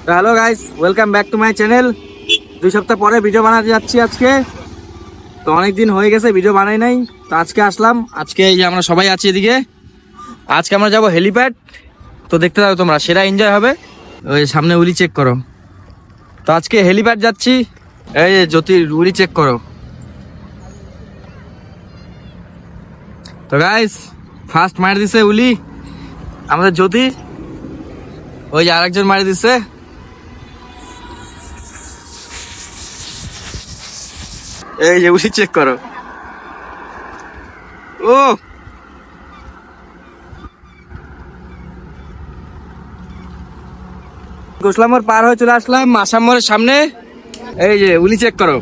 Hello guys, welcome back to my channel. 2 সপ্তাহ পরে video বানাতে যাচ্ছি আজকে। তো অনেকদিন হয়ে গেছে ভিডিও বানাই নাই, তো আজকে আসলাম। আজকে এই যে আমরা সবাই আছি এদিকে। আজকে আমরা যাব হেলিপ্যাড, তো দেখতে থাকো তোমরা, সেরা এনজয় হবে। ওই সামনে উলি চেক করো। তো আজকে হেলিপ্যাড যাচ্ছি। এই যে জ্যোতির উলি চেক করো। তো গাইস, ফার্স্ট মার দিছে উলি আমাদের জ্যোতি। ওই যে আরেকজন মারি দিচ্ছে। এই যে উলি চেক করো। ও গোসলামোর পার হয়ে চলে আসলাম আসামমোড়ের সামনে। এই যে উলি চেক করো,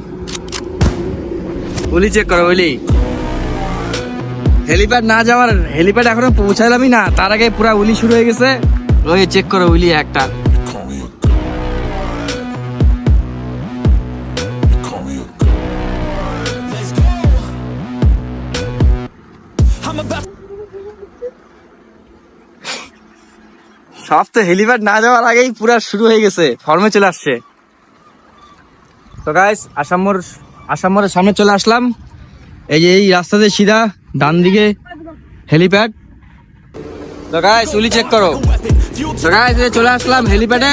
উলি চেক করো। উলি হেলিপ্যাড না যাওয়ার, হেলিপ্যাড এখনো পৌঁছালামই না, তার আগে পুরা উলি শুরু হয়ে গেছে। ওই চেক করো উলি একটা। সব তো হেলিপ্যাড না যাওয়ার আগেই পুরা শুরু হয়ে গেছে, ফর্মে চলে আসছে। তো গাইস, আসামমোড়ের সামনে চলে আসলাম। এই যে এই রাস্তাতে সিধা ডান দিকে হেলিপ্যাড। তো গাইস উলি চেক করো। তো গাইস চলে আসলাম হেলিপ্যাডে।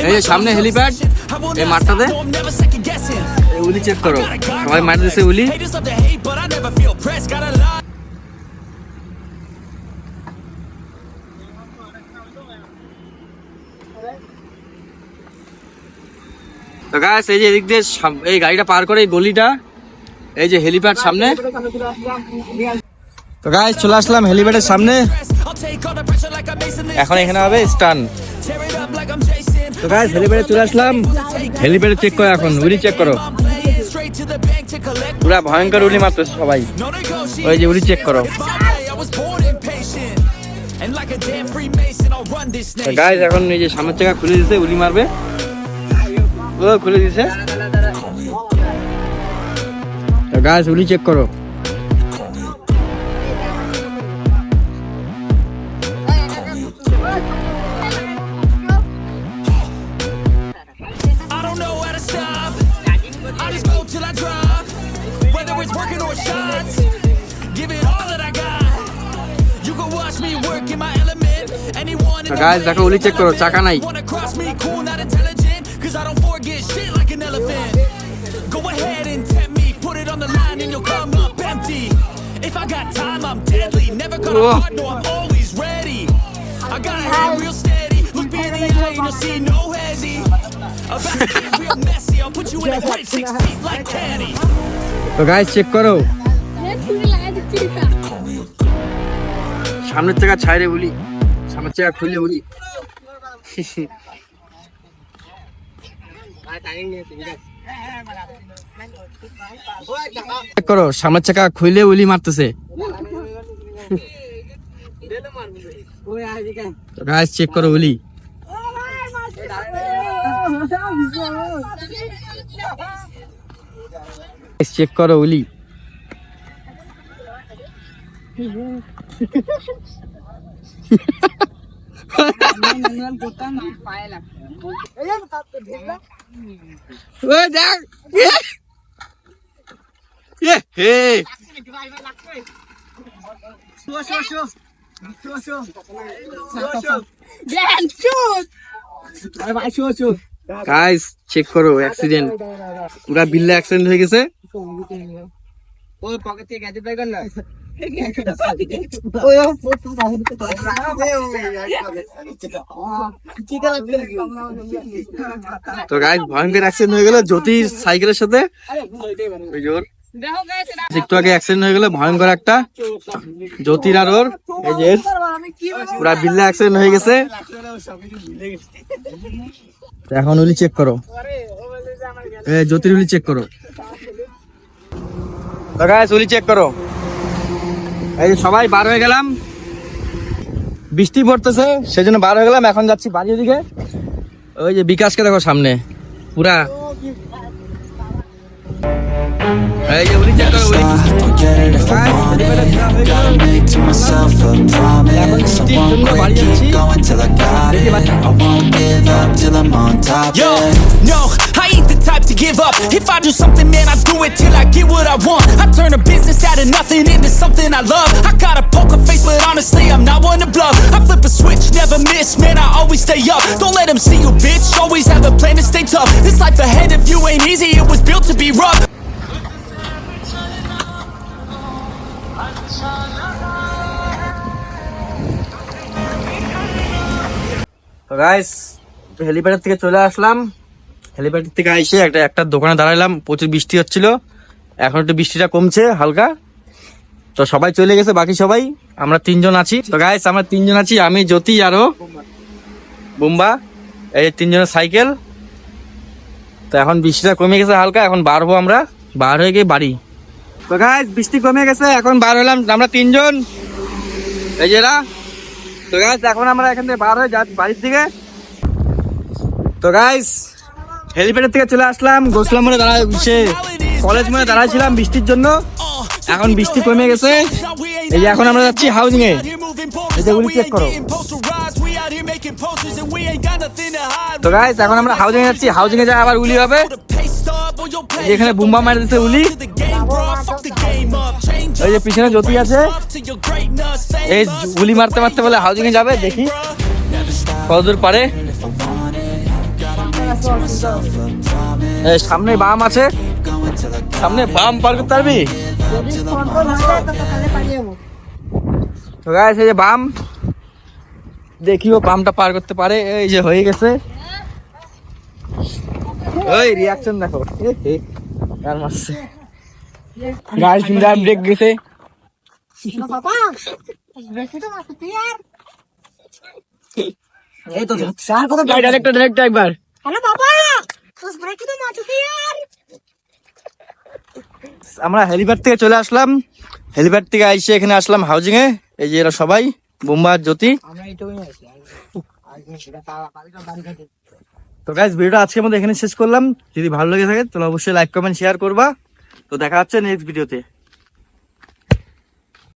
এই যে সামনে হেলিপ্যাড, এই মাঠটাতে। উলি চেক করো, সবাই মার দিছে উলি। তো গাইস এই যে এদিক দিয়ে এই গাড়িটা পার করে এই গলিটা, এই যে হেলিপ্যাড সামনে। তো গাইস চলে আসলাম হেলিপ্যাডের সামনে। এখন এখানে হবে স্টান। তো গাইস হেলিপ্যাডে চলে আসলাম। হেলিপ্যাডে চেক করো, এখন উলি চেক করো। পুরা ভয়ঙ্কর উলি মারতে সবাই। ওই যে উলি চেক করো। তো গাইস এখন এই যে সামনের চাকা খুলে দিতে, উলি মারবে। ও খুলে দিছে। তো গাইস উলি চেক করো। গাইস দেখো উলি চেক করো, চাকা নাই। তো গাইস চেক করো, সামনের চাকা ছাইরে উলি, সামনের চাকা খুলে উলি। চেক করো, সামনের চাকা খুলে উলি মারতেছে। গাইস চেক করো উলি। চেক করো উলি। গাইস চেক করো, অ্যাক্সিডেন্ট, পুরা বিল্লা অ্যাক্সিডেন্ট হয়ে গেছে। ওই পকেট থেকে গ্যাজেট বাই কর না। তো গাইস ভয়ঙ্কর অ্যাক্সিডেন্ট হয়ে গেল জ্যোতির সাইকেলের সাথে। একটু আগে অ্যাক্সিডেন্ট হয়ে গেল ভয়ঙ্কর একটা, জ্যোতির আর ওর। এই যে পুরা বিল্লা অ্যাক্সিডেন্ট হয়ে গেছে। এখন উলি চেক করো, জ্যোতির উলি চেক করো। তো গাইস উলি চেক করো। এই সবাই বার হয়ে গেলাম, বৃষ্টি পড়তেছে সেজন্য বার হয়ে গেলাম। এখন যাচ্ছি বাড়ির দিকে। ওই যে বিকাশকে দেখো সামনে পুরা। এই যে উলি চেক করো, উলি। get it if I want it. Gotta make to myself a promise. I won't quit, keep going till I got it. I won't give up till I'm on top. Yo, no, I ain't the type to give up. If I do something, man, I do it till I get what I want. I turn a business out of nothing into something I love. I got a poker face, but honestly, I'm not one to bluff. I flip a switch, never miss, man, I always stay up. Don't let them see you, bitch. Always have a plan to stay tough. This life ahead of you ain't easy, it was built to be rough. তো guys helipad থেকে চলে আসলাম। Helipad থেকে এসে একটা দোকানে দাঁড়ালাম, প্রচুর বৃষ্টি হচ্ছিল, এখন একটু বৃষ্টিটা কমছে হালকা। তো সবাই চলে গেছে, বাকি সবাই আমরা 3 জন আছি। তো গাইস আমরা 3 জন আছি, আমি, জ্যোতি আরো বুম্বা, এই 3 জনের সাইকেল। তো এখন বৃষ্টিটা কমে গেছে হালকা, এখন বার হবো, আমরা বার হয়ে গিয়ে বাড়ি। তো গাইস বৃষ্টি কমে গেছে, এখন বার হলাম আমরা 3 জন, এই যে এরা। তো গাইস এখন আমরা এখান থেকে বার হয়ে যাচ্ছি বাড়ির দিকে। তো গাইস হেলিপ্যাড থেকে চলে আসলাম, গোসলা মোড়ে কলেজ মোড়ে দাঁড়াইছিলাম বৃষ্টির জন্য। এখন বৃষ্টি কমে গেছে, এই যে এখন আমরা যাচ্ছি হাউজিং এ। এই যে উলি চেক করো। তো গাইস এখন আমরা হাউজিং এ যাচ্ছি, হাউজিং এ যাই আবার উলি হবে। এখানে বুম্বা মারি দিচ্ছে উলি, এই যে পিছনে জ্যোতি আছে, এই উলি মারতে মারতে বলে হাউজিং এ যাবে, দেখি কতদূর পারে। সামনে বাম আছে, সামনে বাম পার করতে পারবি? তো গাইস এই যে বাম, দেখি ও বামটা পার করতে পারে। এই যে হয়ে গেছে, ওই রিয়াকশন দেখো, আর মারছে গাইস, ইন্দার ব্রেক গেছে। এই তো স্যার কত ডাইরেক্ট একবার। হ্যালো বাবা, তুই ব্রেক তো মারছিস यार। আমরা হেলিপ্যাড থেকে চলে আসলাম, হেলিপ্যাড থেকে আইসে এখানে আসলাম হাউজিং এ। এই যে এরা সবাই, বুম্বা, জ্যোতি। তো গাইস ভিডিওটা আজকের মধ্যে এখানে শেষ করলাম। যদি ভালো লেগে থাকে তাহলে অবশ্যই লাইক কমেন্ট শেয়ার করবা। তো দেখা হচ্ছে নেক্সট ভিডিওতে।